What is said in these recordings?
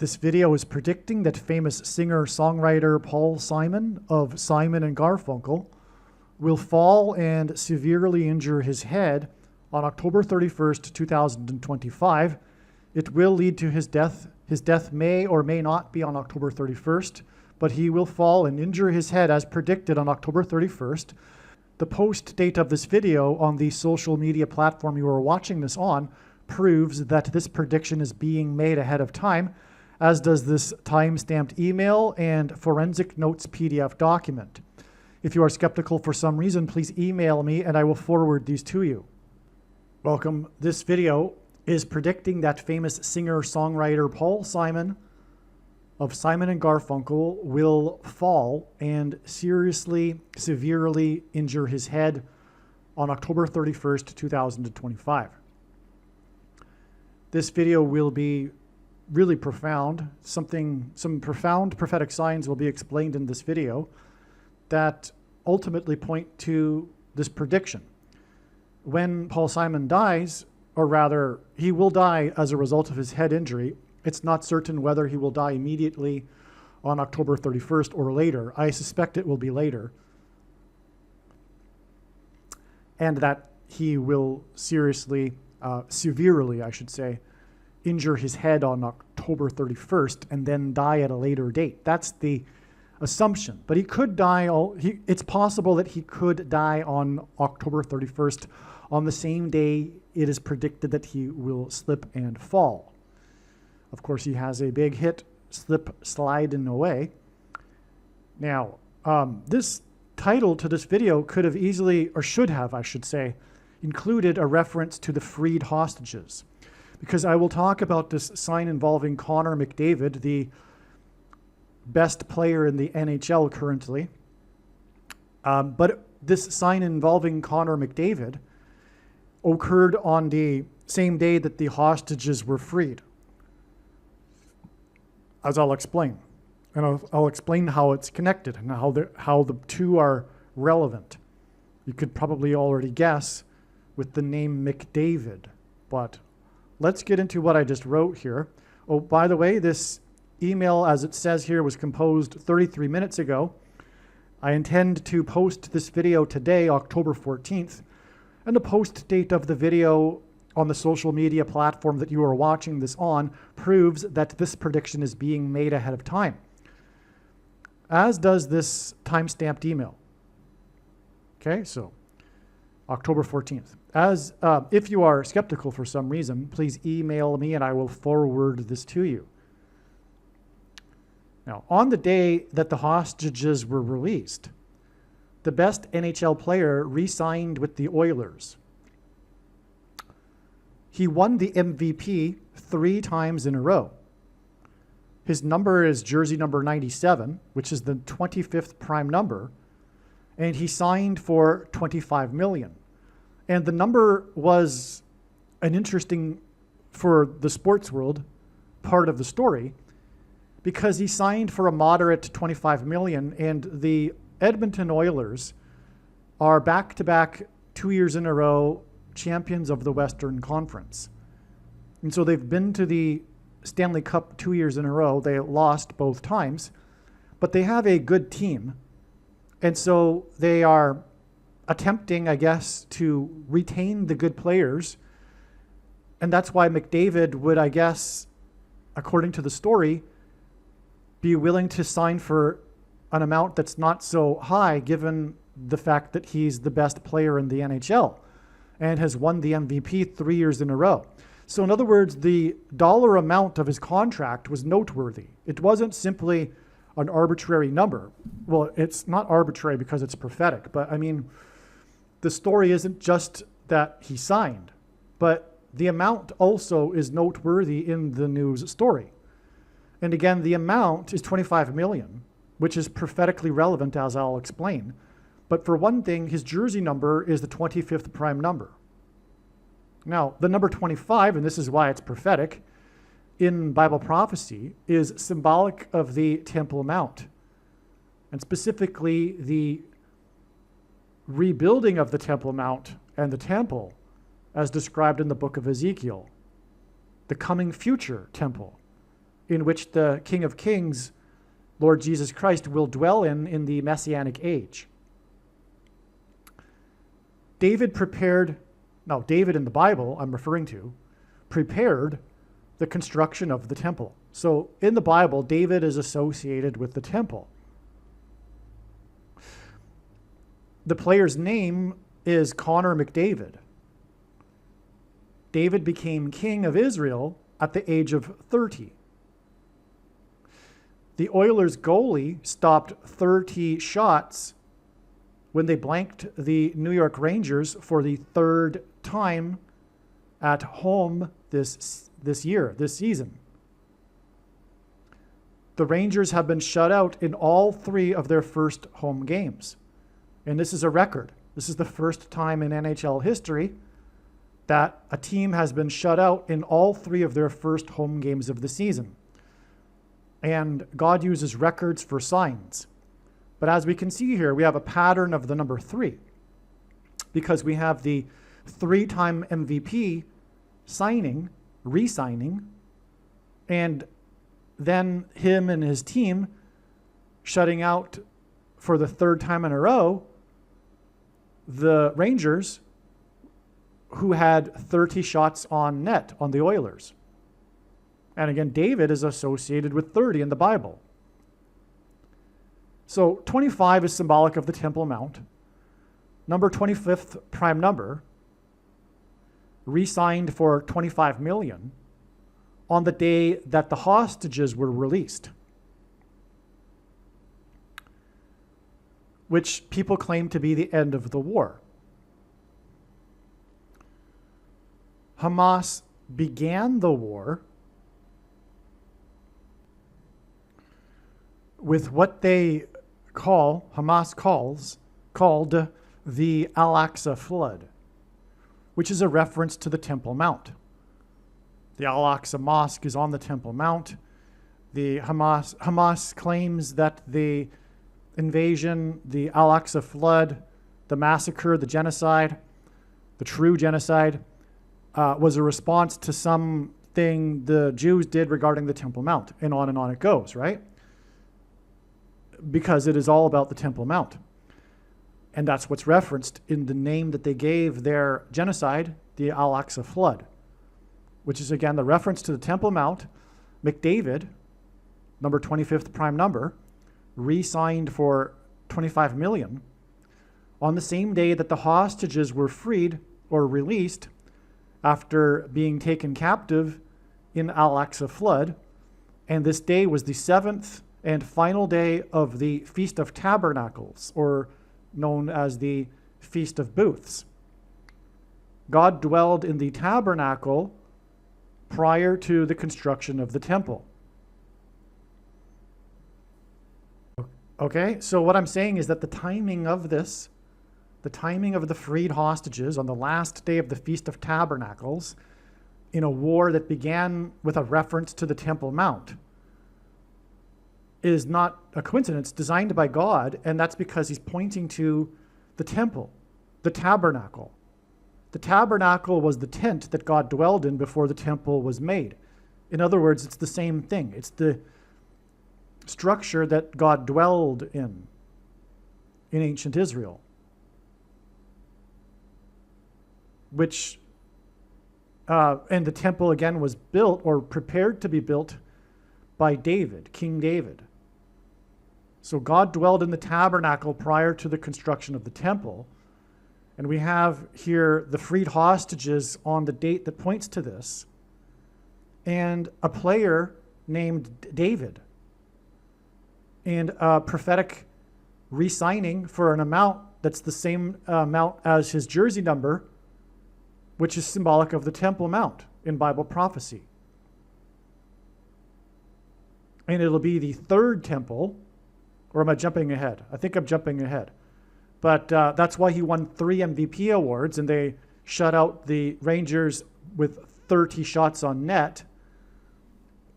This video is predicting that famous singer-songwriter Paul Simon of Simon and Garfunkel will fall and severely injure his head on October 31st, 2025. It will lead to his death. His death may or may not be on October 31st, but he will fall and injure his head as predicted on October 31st. The post date of this video on the social media platform you are watching this on proves that this prediction is being made ahead of time, as does this time-stamped email and forensic notes PDF document. If you are skeptical for some reason, please email me and I will forward these to you. Welcome. This video is predicting that famous singer-songwriter Paul Simon of Simon and Garfunkel will fall and seriously, severely injure his head on October 31st, 2025. This video will be really profound. Some profound prophetic signs will be explained in this video that ultimately point to this prediction. When Paul Simon dies, or rather, he will die as a result of his head injury. It's not certain whether he will die immediately on October 31st or later. I suspect it will be later. And that he will severely, I should say, injure his head on October 31st and then die at a later date. That's the assumption. But he could die, it's possible that he could die on October 31st on the same day it is predicted that he will slip and fall. Of course, he has a big hit, slip, slide, and away. Now, this title to this video could have easily, or should have, I should say, included a reference to the freed hostages, because I will talk about this sign involving Connor McDavid, the best player in the NHL currently. But this sign involving Connor McDavid occurred on the same day that the hostages were freed, as I'll explain. And I'll explain how it's connected and how the two are relevant. You could probably already guess with the name McDavid, but let's get into what I just wrote here. Oh, by the way, this email, as it says here, was composed 33 minutes ago. I intend to post this video today, October 14th, and the post date of the video on the social media platform that you are watching this on proves that this prediction is being made ahead of time, as does this time-stamped email. Okay, so October 14th. If you are skeptical for some reason, please email me and I will forward this to you. Now, on the day that the hostages were released, the best NHL player re-signed with the Oilers. He won the MVP 3 times in a row. His number is jersey number 97, which is the 25th prime number, and he signed for $25 million. And the number was an interesting, for the sports world, part of the story, because he signed for a moderate $25 million, and the Edmonton Oilers are back-to-back 2 years in a row champions of the Western Conference. And so they've been to the Stanley Cup 2 years in a row. They lost both times, but they have a good team. And so they are attempting, I guess, to retain the good players. And that's why McDavid would, I guess, according to the story, be willing to sign for an amount that's not so high, given the fact that he's the best player in the NHL and has won the MVP 3 years in a row. So in other words, the dollar amount of his contract was noteworthy. It wasn't simply an arbitrary number. Well, it's not arbitrary because it's prophetic, but I mean, the story isn't just that he signed, but the amount also is noteworthy in the news story. And again, the amount is $25 million, which is prophetically relevant, as I'll explain. But for one thing, his jersey number is the 25th prime number. Now, the number 25, and this is why it's prophetic, in Bible prophecy, is symbolic of the Temple Mount, and specifically the rebuilding of the Temple Mount and the temple, as described in the book of Ezekiel, the coming future temple. in which the King of Kings, Lord Jesus Christ, will dwell in the Messianic age. David in the Bible, I'm referring to, prepared the construction of the temple. So in the Bible, David is associated with the temple. The player's name is Connor McDavid. David became king of Israel at the age of 30. The Oilers goalie stopped 30 shots when they blanked the New York Rangers for the third time at home this season. The Rangers have been shut out in all 3 of their first home games. And this is a record. This is the first time in NHL history that a team has been shut out in all 3 of their first home games of the season. And God uses records for signs. But as we can see here, we have a pattern of the number 3, because we have the 3-time MVP re-signing, and then him and his team shutting out for the 3rd time in a row the Rangers, who had 30 shots on net on the Oilers. And again, David is associated with 30 in the Bible. So 25 is symbolic of the Temple Mount. Number 25th prime number, re-signed for $25 million on the day that the hostages were released, which people claim to be the end of the war. Hamas began the war with what Hamas called the Al-Aqsa flood, which is a reference to the Temple Mount. The Al-Aqsa Mosque is on the Temple Mount. The Hamas claims that the invasion, the Al-Aqsa flood, the massacre, the genocide, the true genocide, was a response to something the Jews did regarding the Temple Mount, and on it goes, right? Because it is all about the Temple Mount. And that's what's referenced in the name that they gave their genocide, the Al-Aqsa flood, which is again the reference to the Temple Mount. McDavid, number 25th prime number, re-signed for $25 million on the same day that the hostages were freed or released after being taken captive in Al-Aqsa flood. And this day was the 7th and final day of the Feast of Tabernacles, or known as the Feast of Booths. God dwelled in the tabernacle prior to the construction of the temple. Okay, so what I'm saying is that the timing of the freed hostages on the last day of the Feast of Tabernacles, in a war that began with a reference to the Temple Mount, is not a coincidence, designed by God, and that's because he's pointing to the temple, the tabernacle. The tabernacle was the tent that God dwelled in before the temple was made. In other words, it's the same thing. It's the structure that God dwelled in ancient Israel, which, and the temple again was built or prepared to be built by David, King David. So God dwelled in the tabernacle prior to the construction of the temple. And we have here the freed hostages on the date that points to this, and a player named David, and a prophetic re-signing for an amount that's the same amount as his jersey number, which is symbolic of the Temple Mount in Bible prophecy. And it'll be the 3rd temple, or am I jumping ahead? I think I'm jumping ahead. But that's why he won 3 MVP awards, and they shut out the Rangers with 30 shots on net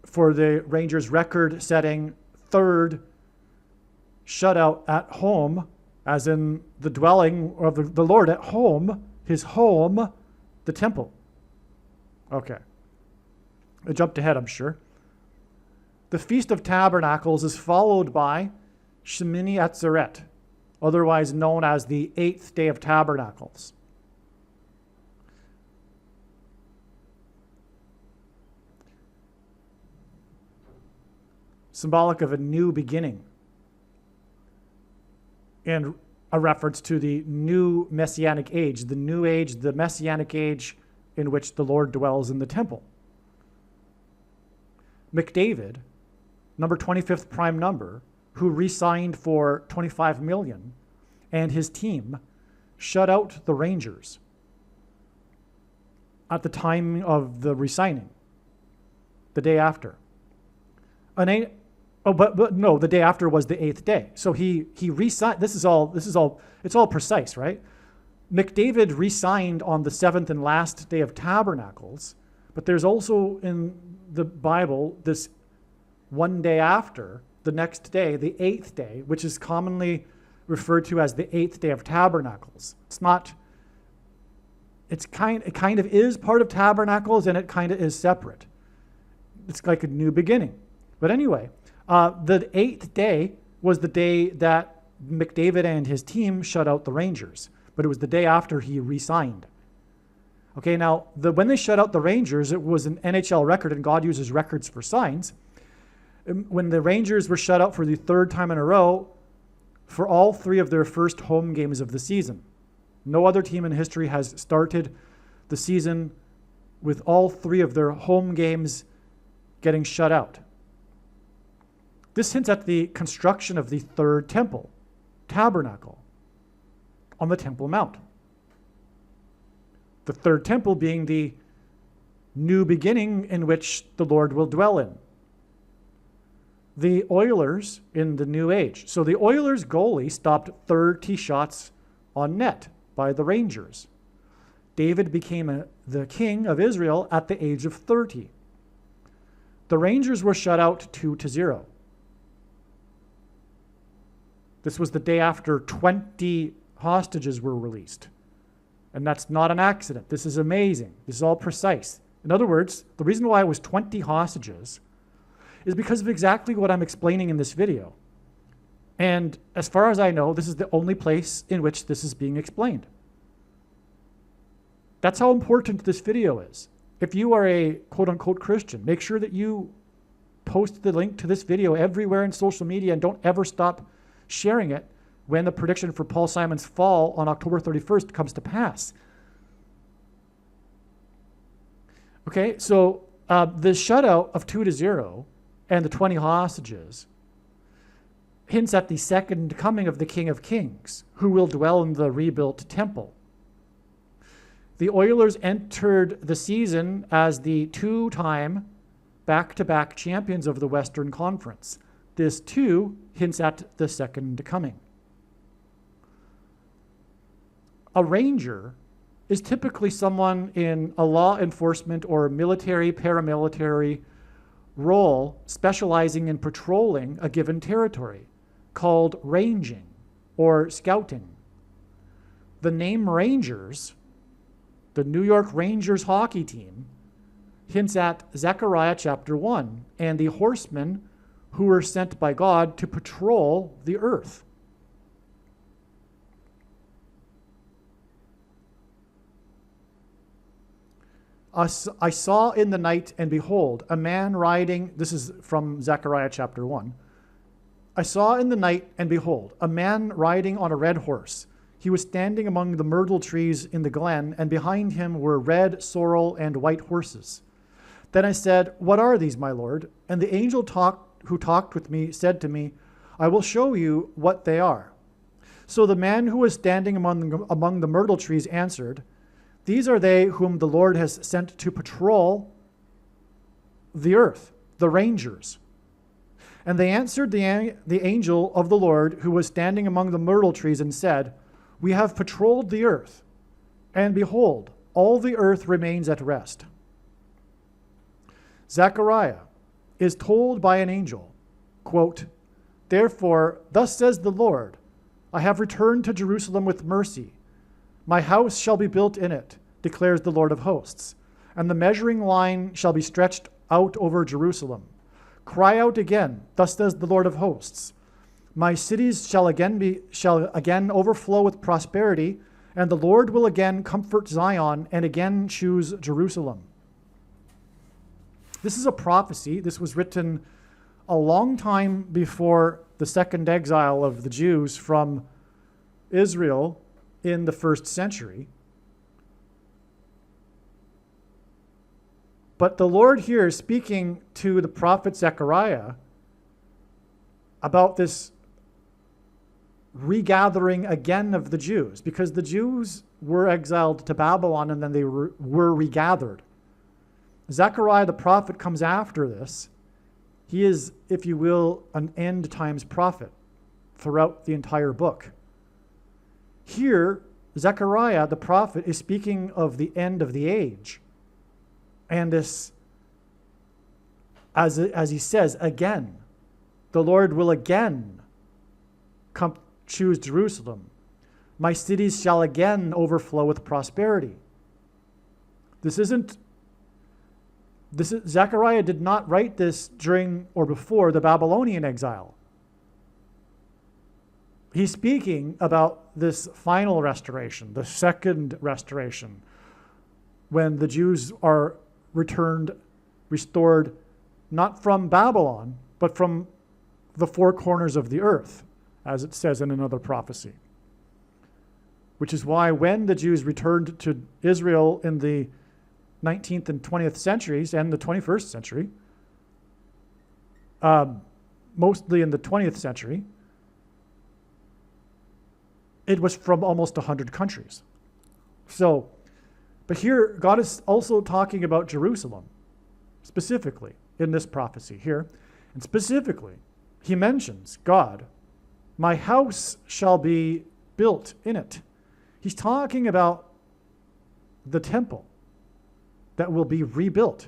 for the Rangers' record-setting 3rd shutout at home, as in the dwelling of the Lord at home, his home, the temple. Okay. I jumped ahead, I'm sure. The Feast of Tabernacles is followed by Shemini Atzeret, otherwise known as the 8th day of Tabernacles. Symbolic of a new beginning, and a reference to the new messianic age, the new age, the messianic age in which the Lord dwells in the temple. McDavid, number 25th prime number, who re-signed for $25 million, and his team shut out the Rangers at the time of the re-signing, the day after. The day after was the 8th day. So he re-signed. It's all precise, right? McDavid re-signed on the 7th and last day of Tabernacles, but there's also in the Bible this one day after, the next day, the 8th day, which is commonly referred to as the 8th day of Tabernacles. It kind of is part of Tabernacles, and it kind of is separate. It's like a new beginning. But anyway, the 8th day was the day that McDavid and his team shut out the Rangers, but it was the day after he re-signed. Okay, now, when they shut out the Rangers, it was an NHL record, and God uses records for signs. When the Rangers were shut out for the 3rd time in a row for all 3 of their first home games of the season. No other team in history has started the season with all 3 of their home games getting shut out. This hints at the construction of the 3rd temple, tabernacle, on the Temple Mount. The 3rd temple being the new beginning in which the Lord will dwell in. The Oilers in the new age. So the Oilers goalie stopped 30 shots on net by the Rangers. David became the king of Israel at the age of 30. The Rangers were shut out 2-0. This was the day after 20 hostages were released. And that's not an accident. This is amazing. This is all precise. In other words, the reason why it was 20 hostages is because of exactly what I'm explaining in this video. And as far as I know, this is the only place in which this is being explained. That's how important this video is. If you are a quote-unquote Christian, make sure that you post the link to this video everywhere in social media, and don't ever stop sharing it when the prediction for Paul Simon's fall on October 31st comes to pass. Okay, so the shutout of 2-0 and the 20 hostages hints at the second coming of the King of Kings, who will dwell in the rebuilt temple. The Oilers entered the season as the 2-time back-to-back champions of the Western Conference. This too hints at the second coming. A ranger is typically someone in a law enforcement or military, paramilitary role specializing in patrolling a given territory, called ranging or scouting. The name Rangers, the New York Rangers hockey team, hints at Zechariah chapter 1 and the horsemen who were sent by God to patrol the earth. I saw in the night, and behold, a man riding, this is from Zechariah chapter 1. I saw in the night, and behold, a man riding on a red horse. He was standing among the myrtle trees in the glen, and behind him were red, sorrel, and white horses. Then I said, "What are these, my lord?" And the angel who talked with me said to me, "I will show you what they are." So the man who was standing among the myrtle trees answered, "These are they whom the Lord has sent to patrol the earth, the rangers." And they answered the angel of the Lord who was standing among the myrtle trees and said, "We have patrolled the earth, and behold, all the earth remains at rest." Zechariah is told by an angel, quote, "Therefore, thus says the Lord, I have returned to Jerusalem with mercy. My house shall be built in it, declares the Lord of hosts, and the measuring line shall be stretched out over Jerusalem. Cry out again, thus says the Lord of hosts. My cities shall again overflow with prosperity, and the Lord will again comfort Zion and again choose Jerusalem. This is a prophecy. This was written a long time before the second exile of the Jews from Israel in the 1st century. But the Lord here is speaking to the prophet Zechariah about this regathering again of the Jews, because the Jews were exiled to Babylon and then they were regathered. Zechariah the prophet comes after this. He is, if you will, an end times prophet throughout the entire book. Here, Zechariah the prophet is speaking of the end of the age. And this, as he says, again, the Lord will again come choose Jerusalem. My cities shall again overflow with prosperity. Zechariah did not write this during or before the Babylonian exile. He's speaking about this final restoration, the second restoration, when the Jews are restored, not from Babylon, but from the four corners of the earth, as it says in another prophecy. Which is why when the Jews returned to Israel in the 19th and 20th centuries and the 21st century, mostly in the 20th century, it was from almost 100 countries. So, but here God is also talking about Jerusalem, specifically in this prophecy here. And specifically, he mentions God, my house shall be built in it. He's talking about the temple that will be rebuilt.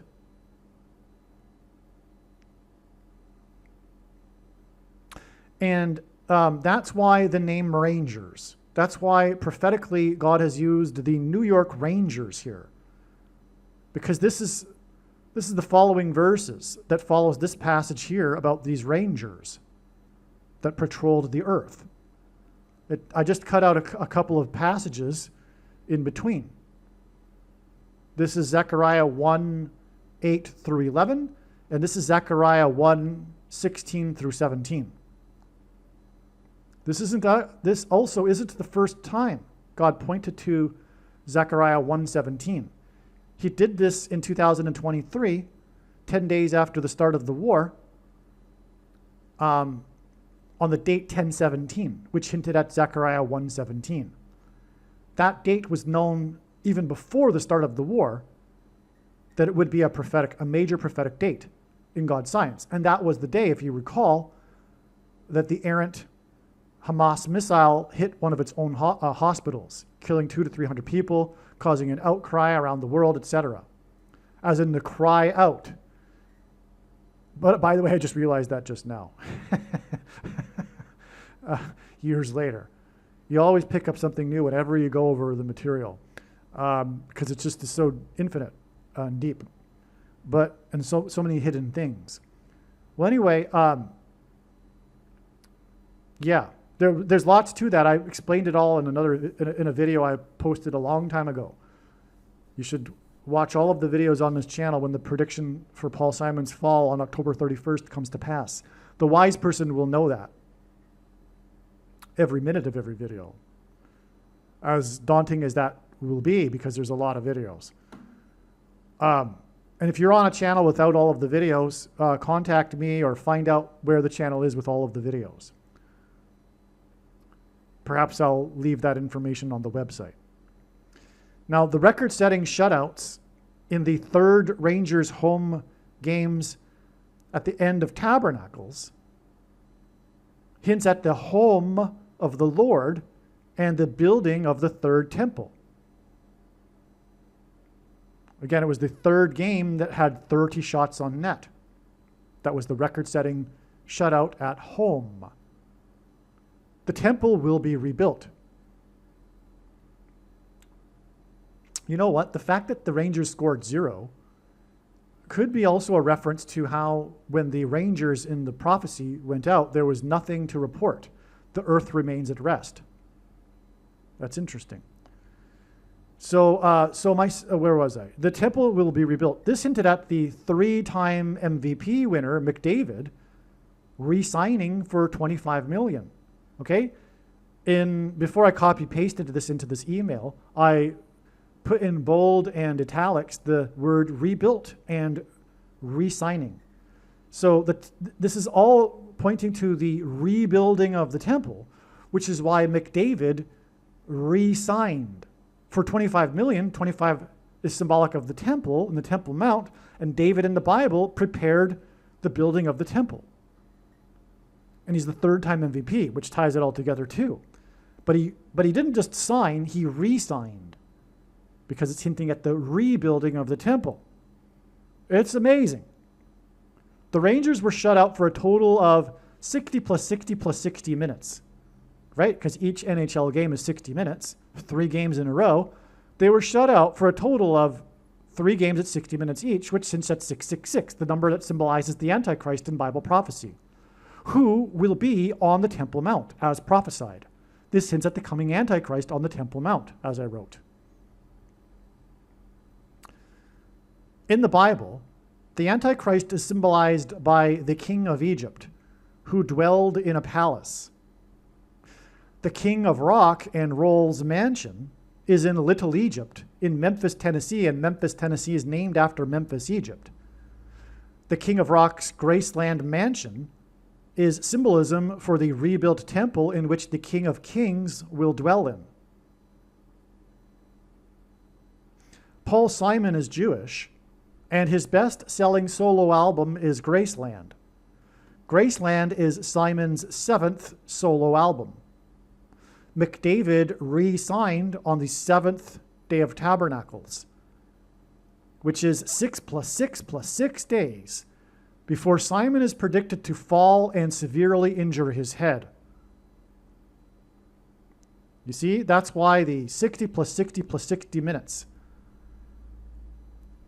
And that's why the name Rangers. That's why prophetically God has used the New York Rangers here. Because this is the following verses that follows this passage here about these rangers that patrolled the earth. I just cut out a couple of passages in between. This is Zechariah 1:8 through 11, and this is Zechariah 1:16 through 17. This also isn't the first time God pointed to Zechariah 1:17. He did this in 2023, 10 days after the start of the war, on the date 10/17, which hinted at Zechariah 1:17. That date was known even before the start of the war, that it would be a major prophetic date in God's science. And that was the day, if you recall, that the errant Hamas missile hit one of its own hospitals, killing 200 to 300 people, causing an outcry around the world, etc. As in the cry out. But by the way, I just realized that just now. Years later. You always pick up something new whenever you go over the material, because it's just so infinite and deep, and so many hidden things. Well, anyway, yeah, there's lots to that. I explained it all in a video I posted a long time ago. You should watch all of the videos on this channel when the prediction for Paul Simon's fall on October 31st comes to pass. The wise person will know that. Every minute of every video. As daunting as that will be, because there's a lot of videos. And if you're on a channel without all of the videos, contact me or find out where the channel is with all of the videos. Perhaps I'll leave that information on the website. Now, the record-setting shutouts in the third Rangers home games at the end of Tabernacles hints at the home of the Lord and the building of the third temple. Again, it was the third game that had 30 shots on net. That was the record-setting shutout at home. The temple will be rebuilt. You know what? The fact that the Rangers scored 0 could be also a reference to how when the rangers in the prophecy went out, there was nothing to report. The earth remains at rest. That's interesting. So, where was I? The temple will be rebuilt. This hinted at the 3-time MVP winner, McDavid, re-signing for $25 million. Okay? Before I copy-pasted this into this email, I put in bold and italics the word rebuilt and re-signing. So this is all pointing to the rebuilding of the temple, which is why McDavid re-signed for $25 million. 25 is symbolic of the temple and the Temple Mount, and David in the Bible prepared the building of the temple. And he's the 3rd-time MVP, which ties it all together too. But he didn't just sign, he re-signed, because it's hinting at the rebuilding of the temple. It's amazing. The Rangers were shut out for a total of 60 plus 60 plus 60 minutes, right? Because each NHL game is 60 minutes, 3 games in a row. They were shut out for a total of 3 games at 60 minutes each, which hints at 666, the number that symbolizes the Antichrist in Bible prophecy, who will be on the Temple Mount, as prophesied. This hints at the coming Antichrist on the Temple Mount, as I wrote. In the Bible, the Antichrist is symbolized by the king of Egypt, who dwelled in a palace. The king of rock and roll's mansion is in Little Egypt, in Memphis, Tennessee, and Memphis, Tennessee is named after Memphis, Egypt. The king of rock's Graceland mansion is symbolism for the rebuilt temple in which the King of Kings will dwell in. Paul Simon is Jewish, and his best-selling solo album is Graceland. Graceland is Simon's 7th solo album. McDavid re-signed on the 7th day of Tabernacles, which is 6 plus 6 plus 6 days, before Simon is predicted to fall and severely injure his head. You see, that's why the 60 plus 60 plus 60 minutes.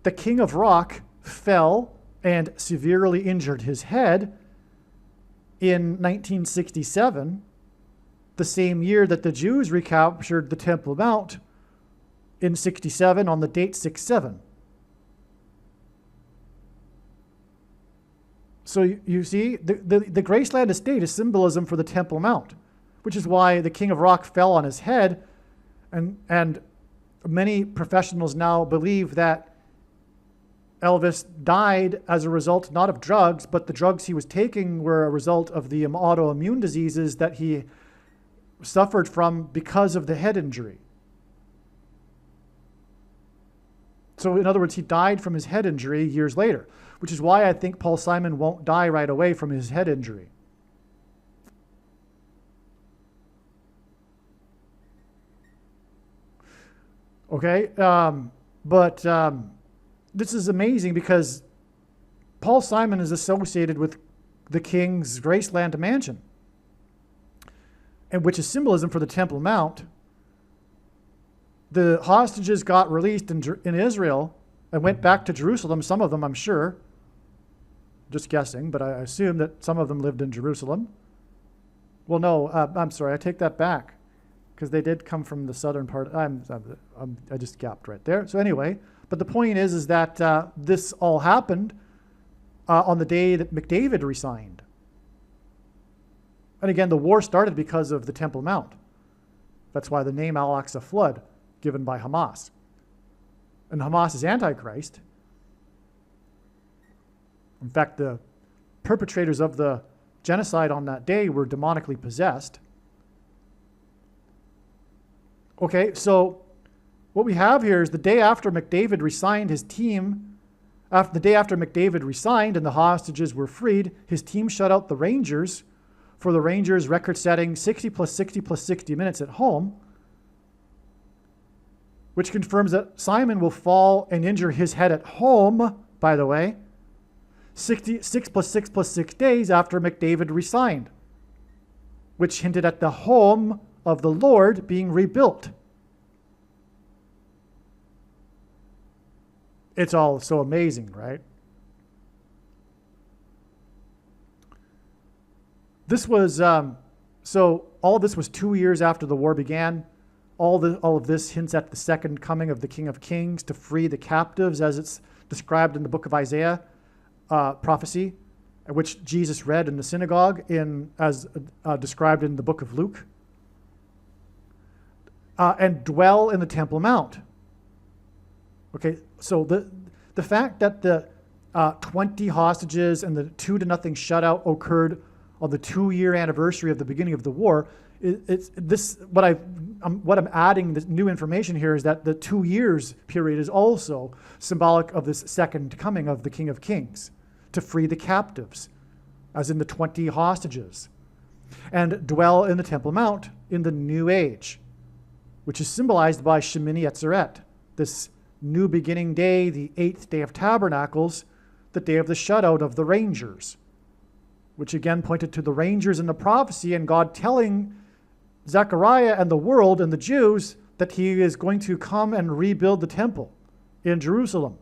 The king of rock fell and severely injured his head in 1967, the same year that the Jews recaptured the Temple Mount in 67 on the date 6/7. So you see, the Graceland estate is symbolism for the Temple Mount, which is why the king of rock fell on his head, and many professionals now believe that Elvis died as a result not of drugs, but the drugs he was taking were a result of the autoimmune diseases that he suffered from because of the head injury. So in other words, he died from his head injury years later, which is why I think Paul Simon won't die right away from his head injury. Okay, but this is amazing because Paul Simon is associated with the king's Graceland mansion, and which is symbolism for the Temple Mount. The hostages got released in Israel and went back to Jerusalem, some of them, I'm sure. Just guessing, but I assume that some of them lived in Jerusalem. Well, no, I'm sorry, I take that back, because they did come from the southern part. I just gapped right there. So anyway, but the point is that this all happened on the day that McDavid resigned. And again, the war started because of the Temple Mount. That's why the name Al-Aqsa Flood, given by Hamas. And Hamas is Antichrist. In fact, the perpetrators of the genocide on that day were demonically possessed. Okay, so what we have here is the day after McDavid resigned, his team, the day after McDavid resigned and the hostages were freed, his team shut out the Rangers for the Rangers' record-setting 60 plus 60 plus 60 minutes at home, which confirms that Simon will fall and injure his head at home, by the way, 6 plus 6 plus 6 days after McDavid resigned, which hinted at the home of the Lord being rebuilt. It's all so amazing, right? This was, so all of this was 2 years after the war began. All of this hints at the second coming of the King of Kings to free the captives, as it's described in the book of Isaiah prophecy, which Jesus read in the synagogue as described in the book of Luke. And dwell in the Temple Mount. Okay, so the fact that the 20 hostages and the 2-0 shutout occurred on the 2-year anniversary of the beginning of the war, what I'm adding, this new information here, is that the 2 years period is also symbolic of this second coming of the King of Kings to free the captives, as in the 20 hostages, and dwell in the Temple Mount in the New Age, which is symbolized by Shemini Atzeret, this new beginning day, the 8th day of Tabernacles, the day of the shutout of the Rangers, which again pointed to the Rangers in the prophecy and God telling Zechariah and the world and the Jews that he is going to come and rebuild the temple in Jerusalem.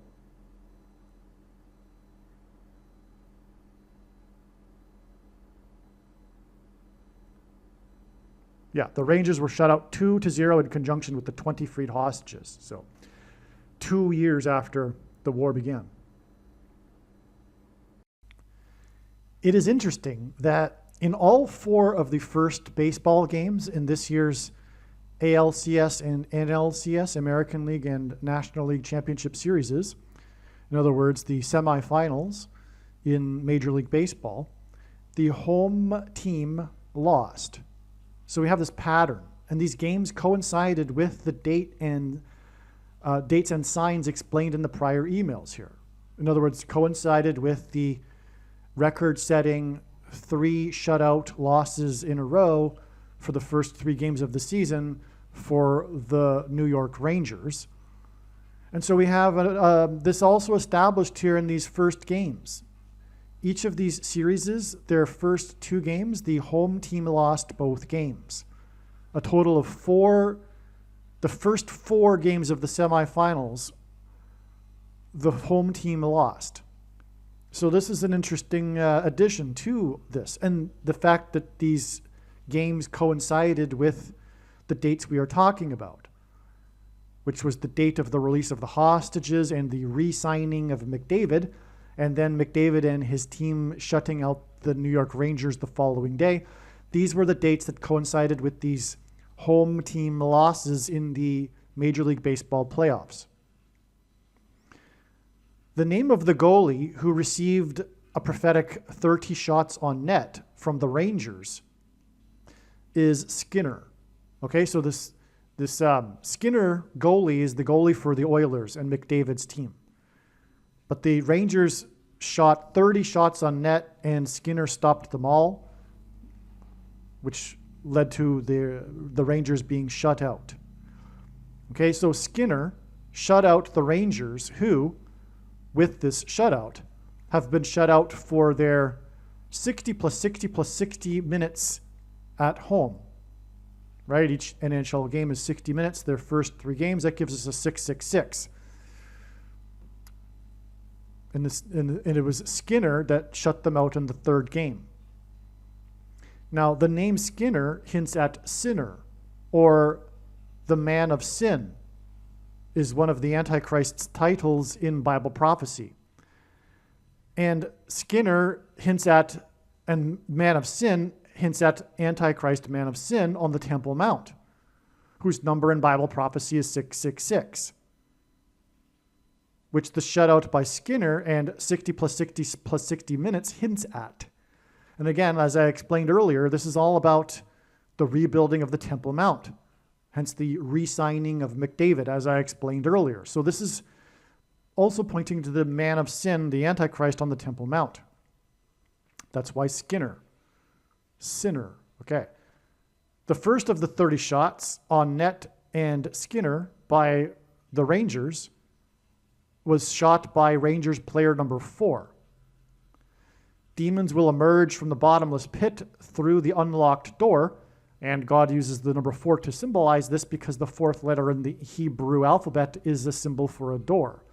Yeah, the Rangers were shut out 2-0 in conjunction with the 20 freed hostages. So 2 years after the war began. It is interesting that in all 4 of the first baseball games in this year's ALCS and NLCS, American League and National League Championship Series, in other words, the semifinals in Major League Baseball, the home team lost. So we have this pattern, and these games coincided with the dates and signs explained in the prior emails here. In other words, coincided with the record-setting 3 shutout losses in a row for the first 3 games of the season for the New York Rangers. And so we have this also established here in these first games. Each of these series, their first 2 games, the home team lost both games. A total of 4, the first 4 games of the semifinals, the home team lost. So this is an interesting addition to this. And the fact that these games coincided with the dates we are talking about, which was the date of the release of the hostages and the re-signing of McDavid, and then McDavid and his team shutting out the New York Rangers the following day. These were the dates that coincided with these home team losses in the Major League Baseball playoffs. The name of the goalie who received a prophetic 30 shots on net from the Rangers is Skinner. Okay, so this Skinner goalie is the goalie for the Oilers and McDavid's team. But the Rangers shot 30 shots on net, and Skinner stopped them all, which led to the Rangers being shut out. Okay, so Skinner shut out the Rangers, who, with this shutout, have been shut out for their 60 plus 60 plus 60 minutes at home. Right? Each NHL game is 60 minutes. Their first 3 games, that gives us a 666. And it was Skinner that shut them out in the 3rd game. Now, the name Skinner hints at sinner, or the man of sin, is one of the Antichrist's titles in Bible prophecy. And Skinner hints at, and man of sin hints at Antichrist, man of sin, on the Temple Mount, whose number in Bible prophecy is 666. Which the shutout by Skinner and 60 plus 60 plus 60 minutes hints at. And again, as I explained earlier, this is all about the rebuilding of the Temple Mount, hence the re-signing of McDavid, as I explained earlier. So this is also pointing to the man of sin, the Antichrist on the Temple Mount. That's why Skinner, sinner. Okay. The first of the 30 shots on net and Skinner by the Rangers was shot by Rangers player number 4. Demons will emerge from the bottomless pit through the unlocked door, and God uses the number 4 to symbolize this because the 4th letter in the Hebrew alphabet is a symbol for a door.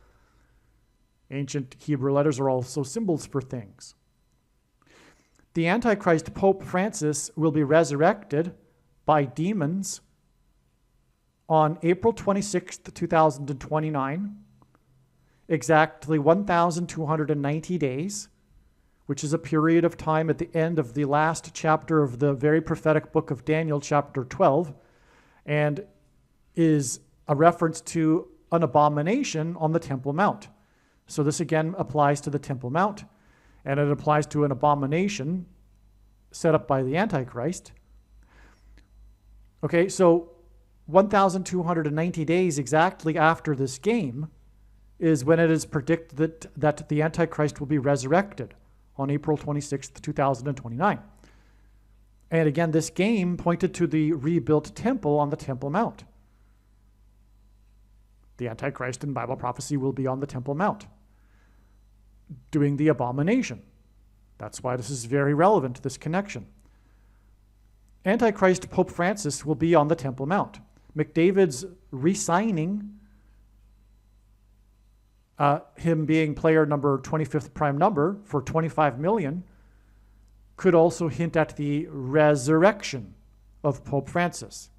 Ancient Hebrew letters are also symbols for things. The Antichrist, Pope Francis, will be resurrected by demons on April 26th, 2029, exactly 1,290 days, which is a period of time at the end of the last chapter of the very prophetic book of Daniel, chapter 12, and is a reference to an abomination on the Temple Mount. So this again applies to the Temple Mount, and it applies to an abomination set up by the Antichrist. Okay, so 1,290 days exactly after this game is when it is predicted that the Antichrist will be resurrected on April 26th, 2029. And again, this game pointed to the rebuilt temple on the Temple Mount. The Antichrist in Bible prophecy will be on the Temple Mount, doing the abomination. That's why this is very relevant, this connection. Antichrist Pope Francis will be on the Temple Mount. McDavid's re-signing, him being player number 25th prime number for $25 million, could also hint at the resurrection of Pope Francis.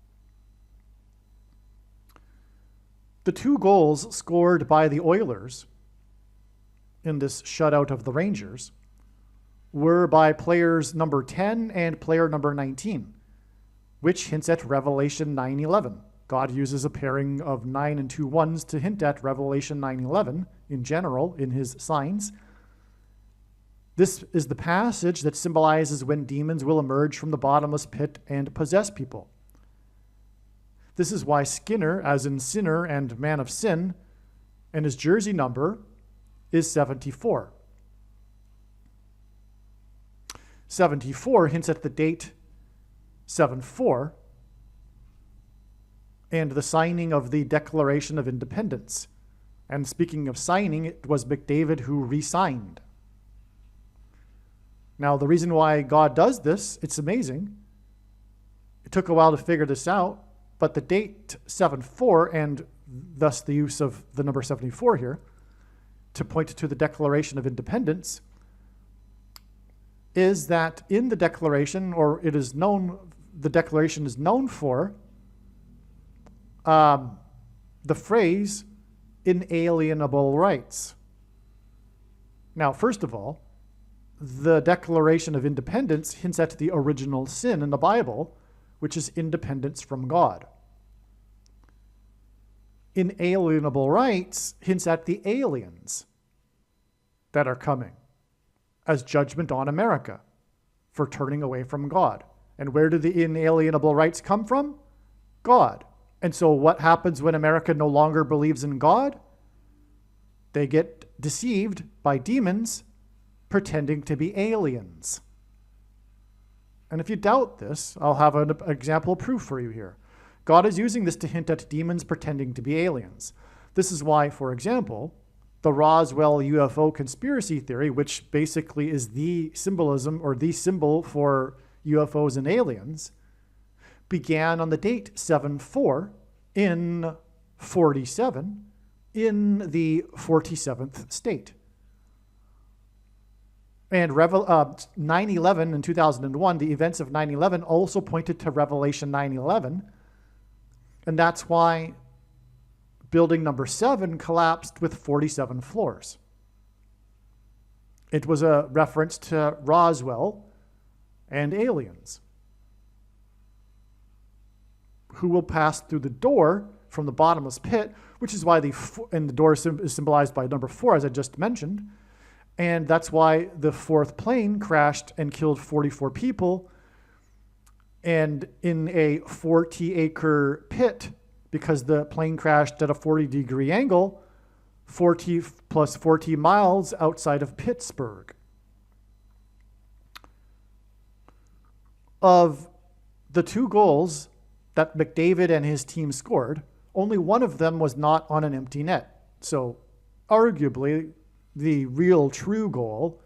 The 2 goals scored by the Oilers in this shutout of the Rangers were by players number 10 and player number 19, which hints at Revelation 9:11. God uses a pairing of 9 and 2 ones to hint at Revelation 9:11 in general in his signs. This is the passage that symbolizes when demons will emerge from the bottomless pit and possess people. This is why Skinner, as in sinner and man of sin, and his jersey number is 74. 74 hints at the date 7-4 and the signing of the Declaration of Independence. And speaking of signing, it was McDavid who re-signed. Now, the reason why God does this, it's amazing. It took a while to figure this out, but the date 7-4, and thus the use of the number 74 here, to point to the Declaration of Independence, is that in the Declaration, or it is known, the Declaration is known for the phrase inalienable rights. Now, first of all, the Declaration of Independence hints at the original sin in the Bible, which is independence from God. Inalienable rights hints at the aliens that are coming as judgment on America for turning away from God. And where do the inalienable rights come from? God. And so what happens when America no longer believes in God? They get deceived by demons pretending to be aliens. And if you doubt this, I'll have an example proof for you here. God is using this to hint at demons pretending to be aliens. This is why, for example, the Roswell UFO conspiracy theory, which basically is the symbolism or the symbol for UFOs and aliens, began on the date 7-4 in 47 in the 47th state. And 9/11 in 2001, the events of 9/11 also pointed to Revelation 9/11. And that's why building number 7 collapsed with 47 floors. It was a reference to Roswell and aliens who will pass through the door from the bottomless pit, which is why the door is symbolized by number 4, as I just mentioned. And that's why the 4th plane crashed and killed 44 people. And in a 40-acre pit, because the plane crashed at a 40-degree angle, 40 plus 40 miles outside of Pittsburgh. Of the 2 goals that McDavid and his team scored, only one of them was not on an empty net. So arguably, the real true goal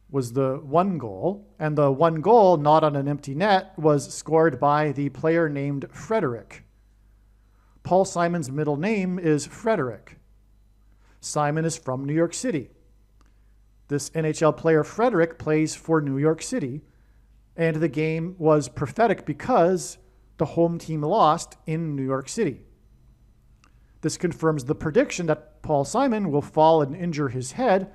was the 1 goal, and the 1 goal not on an empty net was scored by the player named Frederick. Paul Simon's middle name is Frederick. Simon is from New York City. This NHL player, Frederick, plays for New York City, and the game was prophetic because the home team lost in New York City. This confirms the prediction that Paul Simon will fall and injure his head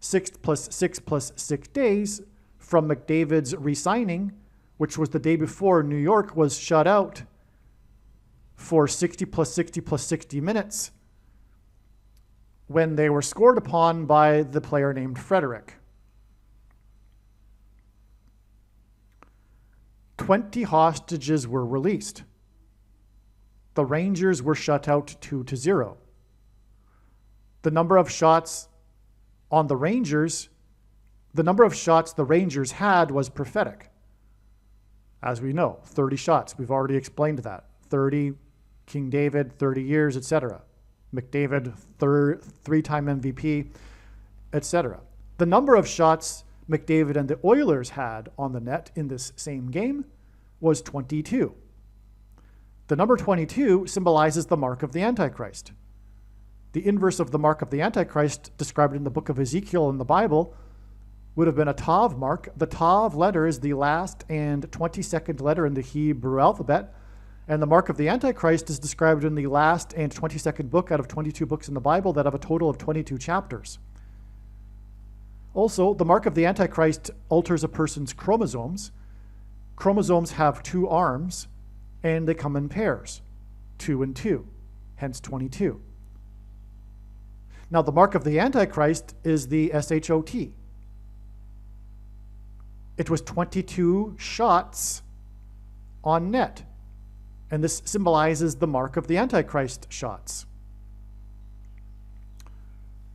6 plus 6 plus 6 days from McDavid's re-signing, which was the day before New York was shut out for 60 plus 60 plus 60 minutes when they were scored upon by the player named Frederick. 20 hostages were released. The Rangers were shut out 2-0. The number of shots the Rangers had was prophetic. As we know, 30 shots. We've already explained that. 30, King David, 30 years, etc. McDavid, three-time MVP, etc. The number of shots McDavid and the Oilers had on the net in this same game was 22. The number 22 symbolizes the mark of the Antichrist. The inverse of the mark of the Antichrist, described in the book of Ezekiel in the Bible, would have been a Tav mark. The Tav letter is the last and 22nd letter in the Hebrew alphabet, and the mark of the Antichrist is described in the last and 22nd book out of 22 books in the Bible that have a total of 22 chapters. Also, the mark of the Antichrist alters a person's chromosomes. Chromosomes have 2 arms, and they come in pairs, 2 and 2, hence 22. Now, the mark of the Antichrist is the SHOT. It was 22 shots on net, and this symbolizes the mark of the Antichrist shots.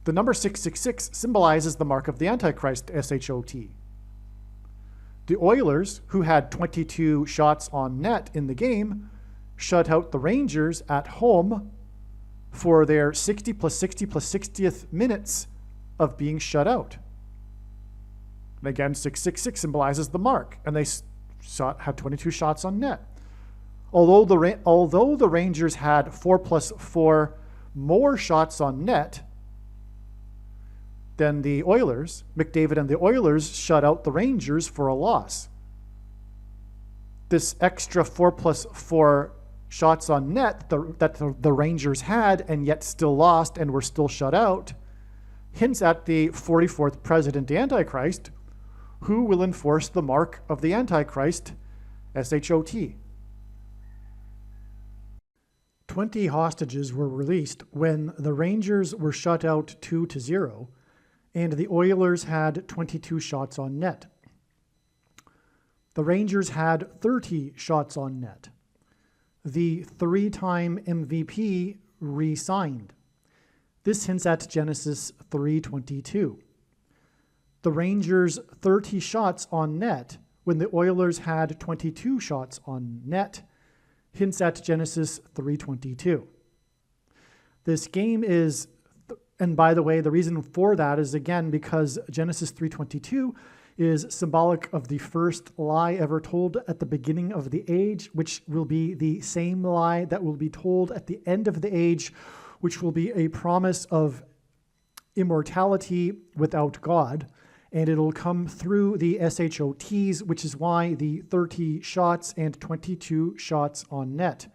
The number 666 symbolizes the mark of the Antichrist, SHOT. The Oilers, who had 22 shots on net in the game, shut out the Rangers at home for their 60 plus 60 plus 60th minutes of being shut out. And again, 666 symbolizes the mark, and they had 22 shots on net. Although the Rangers had 4 plus 4 more shots on net than the Oilers, McDavid and the Oilers shut out the Rangers for a loss. This extra 4 plus 4 shots on net that the Rangers had and yet still lost and were still shut out hints at the 44th president, the Antichrist, who will enforce the mark of the Antichrist, SHOT. 20 hostages were released when the Rangers were shut out 2-0, and the Oilers had 22 shots on net. The Rangers had 30 shots on net. The 3-time MVP re-signed. This hints at Genesis 3:22. The Rangers' 30 shots on net when the Oilers had 22 shots on net hints at Genesis 3:22. This game is, and by the way, the reason for that is again because Genesis 3:22 is symbolic of the first lie ever told at the beginning of the age, which will be the same lie that will be told at the end of the age, which will be a promise of immortality without God. And it'll come through the SHOTs, which is why the 30 shots and 22 shots on net.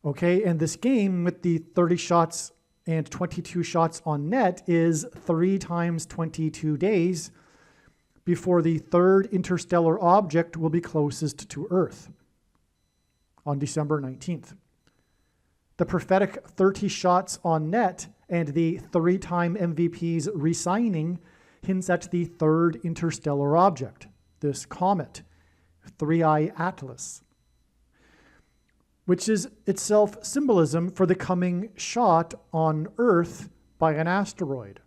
Okay, and this game with the 30 shots and 22 shots on net is 3 times 22 days before the third interstellar object will be closest to Earth on December 19th. The prophetic 30 shots on net and the 3-time MVP's re-signing hints at the third interstellar object, this comet, 3I Atlas, which is itself symbolism for the coming shot on Earth by an asteroid.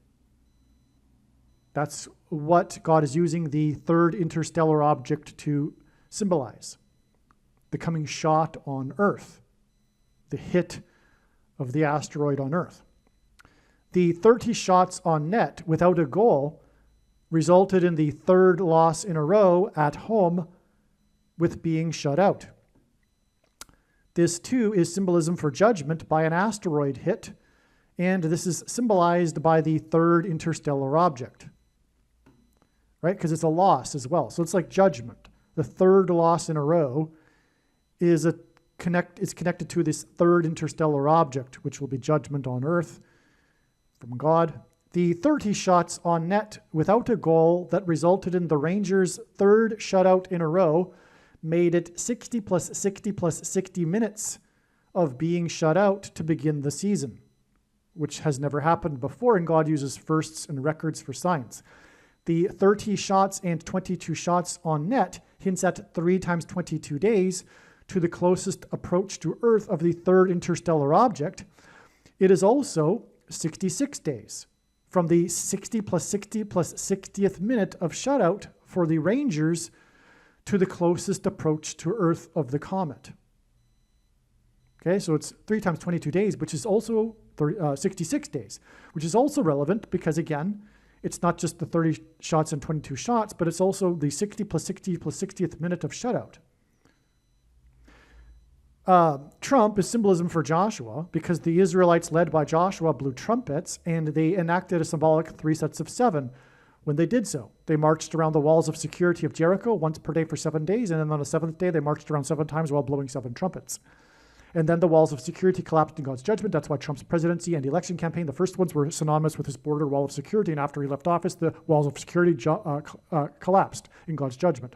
That's what God is using the third interstellar object to symbolize, the coming shot on Earth, the hit of the asteroid on Earth. The 30 shots on net without a goal resulted in the third loss in a row at home with being shut out. This too is symbolism for judgment by an asteroid hit, and this is symbolized by the third interstellar object, right? Because it's a loss as well. So it's like judgment. The third loss in a row is connected to this third interstellar object, which will be judgment on Earth from God. The 30 shots on net without a goal that resulted in the Rangers' third shutout in a row made it 60 plus 60 plus 60 minutes of being shut out to begin the season, which has never happened before, and God uses firsts and records for signs. The 30 shots and 22 shots on net hints at 3 times 22 days to the closest approach to Earth of the third interstellar object. It is also 66 days from the 60 plus 60 plus 60th minute of shutout for the Rangers to the closest approach to Earth of the comet. Okay, so it's 3 times 22 days, which is also 66 days, which is also relevant because, again, it's not just the 30 shots and 22 shots, but it's also the 60 plus 60 plus 60th minute of shutout. Trump is symbolism for Joshua because the Israelites led by Joshua blew trumpets and they enacted a symbolic 3 sets of 7 when they did so. They marched around the walls of security of Jericho once per day for 7 days, and then on the 7th day they marched around 7 times while blowing 7 trumpets. And then the walls of security collapsed in God's judgment. That's why Trump's presidency and election campaign, the first ones were synonymous with his border wall of security, and after he left office, the walls of security collapsed in God's judgment.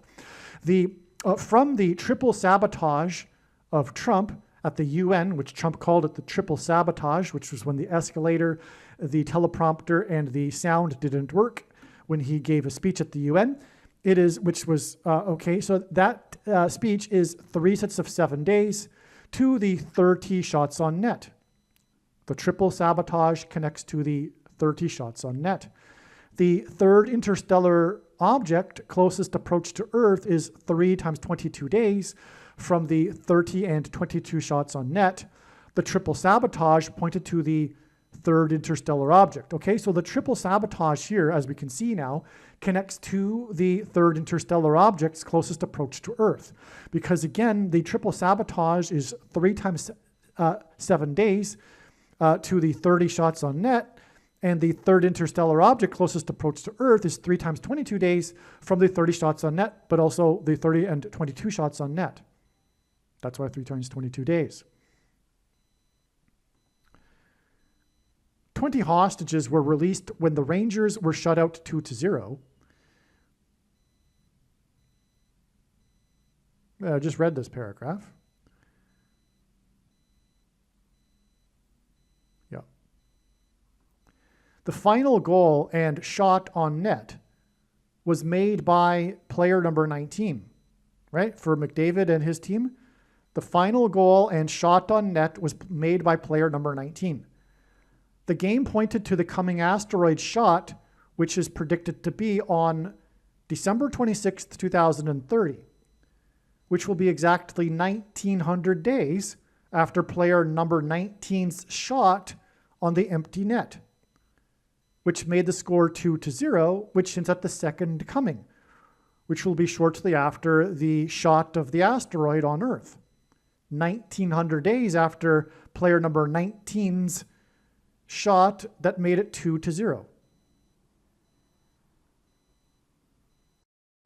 From the triple sabotage of Trump at the UN, which Trump called it the triple sabotage, which was when the escalator, the teleprompter, and the sound didn't work when he gave a speech at the UN. So that speech is 3 sets of 7 days to the 30 shots on net. The triple sabotage connects to the 30 shots on net. The third interstellar object closest approach to Earth is 3 times 22 days from the 30 and 22 shots on net. The triple sabotage pointed to the third interstellar object. Okay, so the triple sabotage here, as we can see now, connects to the third interstellar object's closest approach to Earth. Because again, the triple sabotage is 3 times 7 days to the 30 shots on net, and the third interstellar object closest approach to Earth is 3 times 22 days from the 30 shots on net, but also the 30 and 22 shots on net. That's why 3 times 22 days. 20 hostages were released when the Rangers were shut out 2-0. I just read this paragraph. Yeah. The final goal and shot on net was made by player number 19, right? For McDavid and his team. The final goal and shot on net was made by player number 19. The game pointed to the coming asteroid shot, which is predicted to be on December 26th, 2030, which will be exactly 1900 days after player number 19's shot on the empty net, which made the score 2-0, which hints at the second coming, which will be shortly after the shot of the asteroid on Earth. 1900 days after player number 19's shot that made it 2-0.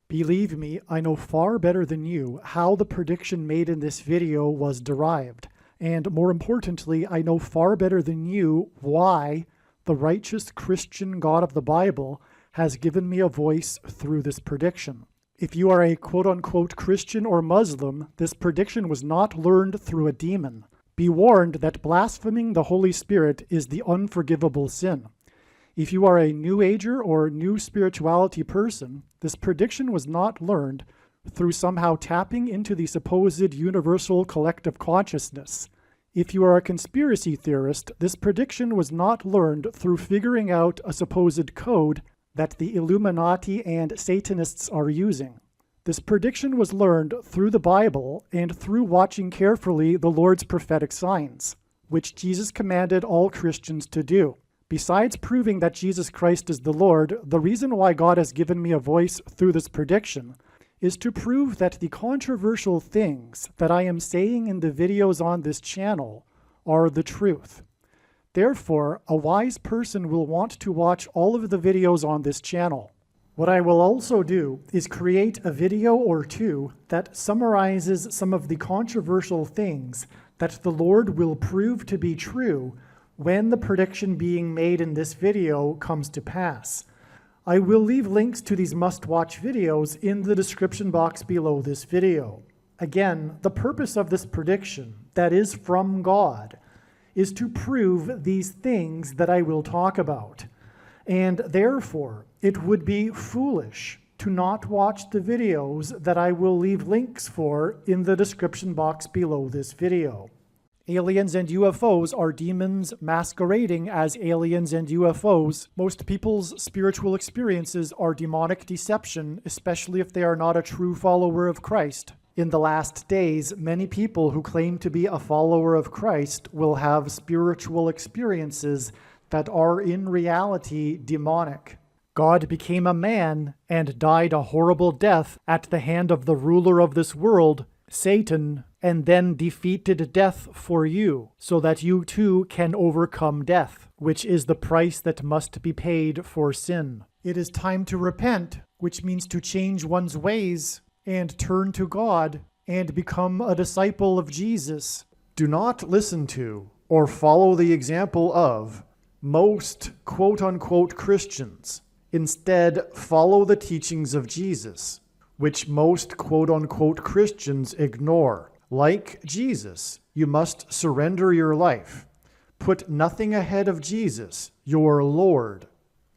Believe me, I know far better than you how the prediction made in this video was derived. And more importantly, I know far better than you why the righteous Christian God of the Bible has given me a voice through this prediction. If you are a quote-unquote Christian or Muslim, this prediction was not learned through a demon. Be warned that blaspheming the Holy Spirit is the unforgivable sin. If you are a New Ager or New Spirituality person, this prediction was not learned through somehow tapping into the supposed universal collective consciousness. If you are a conspiracy theorist, this prediction was not learned through figuring out a supposed code that the Illuminati and Satanists are using. This prediction was learned through the Bible and through watching carefully the Lord's prophetic signs, which Jesus commanded all Christians to do. Besides proving that Jesus Christ is the Lord, the reason why God has given me a voice through this prediction is to prove that the controversial things that I am saying in the videos on this channel are the truth. Therefore, a wise person will want to watch all of the videos on this channel. What I will also do is create a video or two that summarizes some of the controversial things that the Lord will prove to be true when the prediction being made in this video comes to pass. I will leave links to these must-watch videos in the description box below this video. Again, the purpose of this prediction, that is from God, is to prove these things that I will talk about. And therefore, it would be foolish to not watch the videos that I will leave links for in the description box below this video. Aliens and UFOs are demons masquerading as aliens and UFOs. Most people's spiritual experiences are demonic deception, especially if they are not a true follower of Christ. In the last days, many people who claim to be a follower of Christ will have spiritual experiences that are in reality demonic. God became a man and died a horrible death at the hand of the ruler of this world, Satan, and then defeated death for you, so that you too can overcome death, which is the price that must be paid for sin. It is time to repent, which means to change one's ways and turn to God and become a disciple of Jesus. Do not listen to or follow the example of most quote-unquote Christians. Instead, follow the teachings of Jesus, which most quote-unquote Christians ignore. Like Jesus, you must surrender your life. Put nothing ahead of Jesus, your Lord.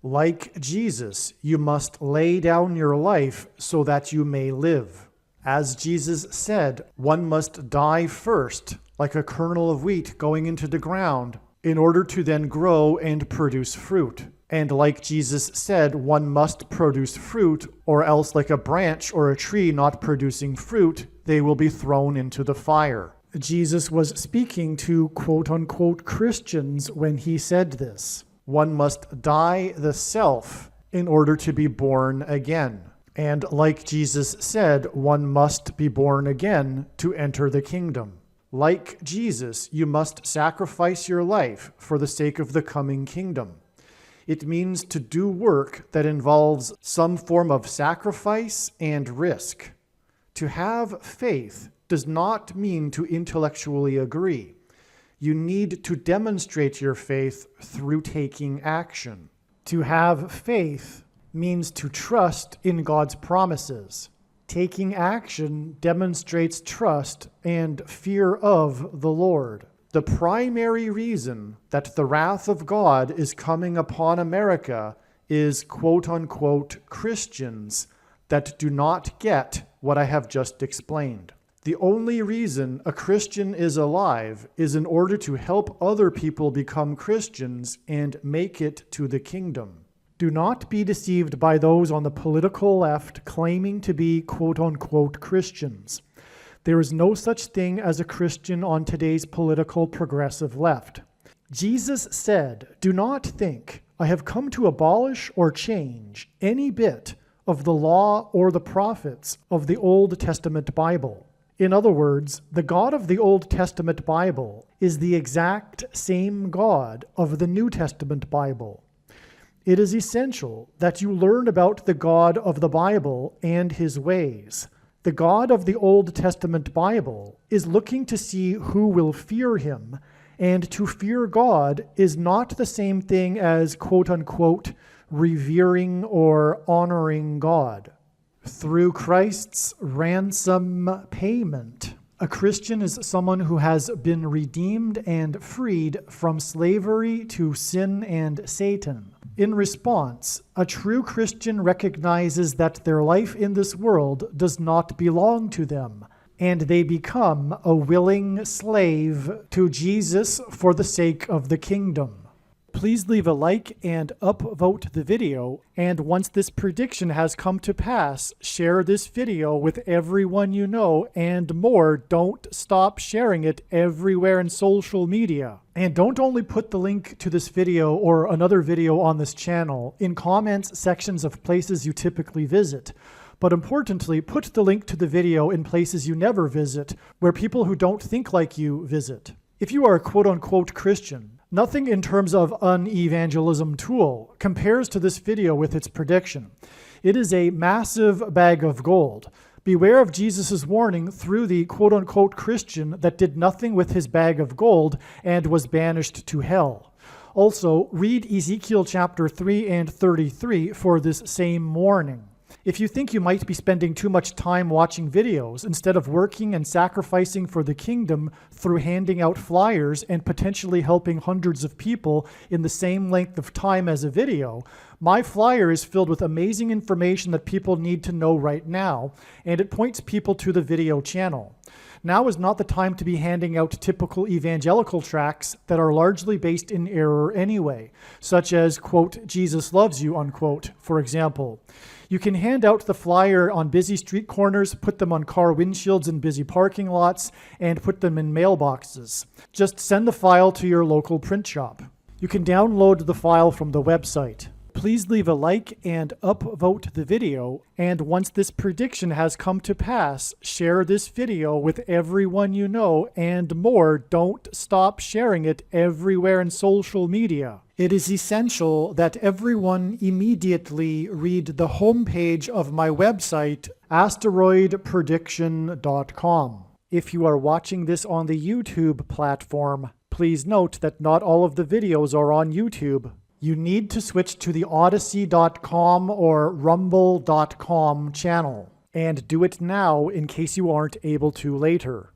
Like Jesus, you must lay down your life so that you may live. As Jesus said, one must die first, like a kernel of wheat going into the ground, in order to then grow and produce fruit. And like Jesus said, one must produce fruit, or else like a branch or a tree not producing fruit, they will be thrown into the fire. Jesus was speaking to quote-unquote Christians when he said this. One must die the self in order to be born again. And like Jesus said, one must be born again to enter the kingdom. Like Jesus, you must sacrifice your life for the sake of the coming kingdom. It means to do work that involves some form of sacrifice and risk. To have faith does not mean to intellectually agree. You need to demonstrate your faith through taking action. To have faith means to trust in God's promises. Taking action demonstrates trust and fear of the Lord. The primary reason that the wrath of God is coming upon America is quote-unquote Christians that do not get what I have just explained. The only reason a Christian is alive is in order to help other people become Christians and make it to the kingdom. Do not be deceived by those on the political left claiming to be quote-unquote Christians. There is no such thing as a Christian on today's political progressive left. Jesus said, "Do not think I have come to abolish or change any bit of the law or the prophets of the Old Testament Bible." In other words, the God of the Old Testament Bible is the exact same God of the New Testament Bible. It is essential that you learn about the God of the Bible and his ways. The God of the Old Testament Bible is looking to see who will fear him, and to fear God is not the same thing as quote-unquote revering or honoring God. Through Christ's ransom payment, a Christian is someone who has been redeemed and freed from slavery to sin and Satan. In response, a true Christian recognizes that their life in this world does not belong to them, and they become a willing slave to Jesus for the sake of the kingdom. Please leave a like and upvote the video, and once this prediction has come to pass, share this video with everyone you know, and more. Don't stop sharing it everywhere in social media. And don't only put the link to this video or another video on this channel in comments sections of places you typically visit, but importantly, put the link to the video in places you never visit, where people who don't think like you visit. If you are a quote-unquote Christian, nothing in terms of an evangelism tool compares to this video with its prediction. It is a massive bag of gold. Beware of Jesus' warning through the quote-unquote Christian that did nothing with his bag of gold and was banished to hell. Also, read Ezekiel chapter 3 and 33 for this same warning. If you think you might be spending too much time watching videos instead of working and sacrificing for the kingdom through handing out flyers and potentially helping hundreds of people in the same length of time as a video, my flyer is filled with amazing information that people need to know right now, and it points people to the video channel. Now is not the time to be handing out typical evangelical tracts that are largely based in error anyway, such as, quote, Jesus loves you, unquote, for example. You can hand out the flyer on busy street corners, put them on car windshields in busy parking lots, and put them in mailboxes. Just send the file to your local print shop. You can download the file from the website. Please leave a like and upvote the video, and once this prediction has come to pass, share this video with everyone you know, and more, don't stop sharing it everywhere in social media. It is essential that everyone immediately read the homepage of my website, asteroidprediction.com. If you are watching this on the YouTube platform, please note that not all of the videos are on YouTube. You need to switch to the Odyssey.com or Rumble.com channel, and do it now in case you aren't able to later.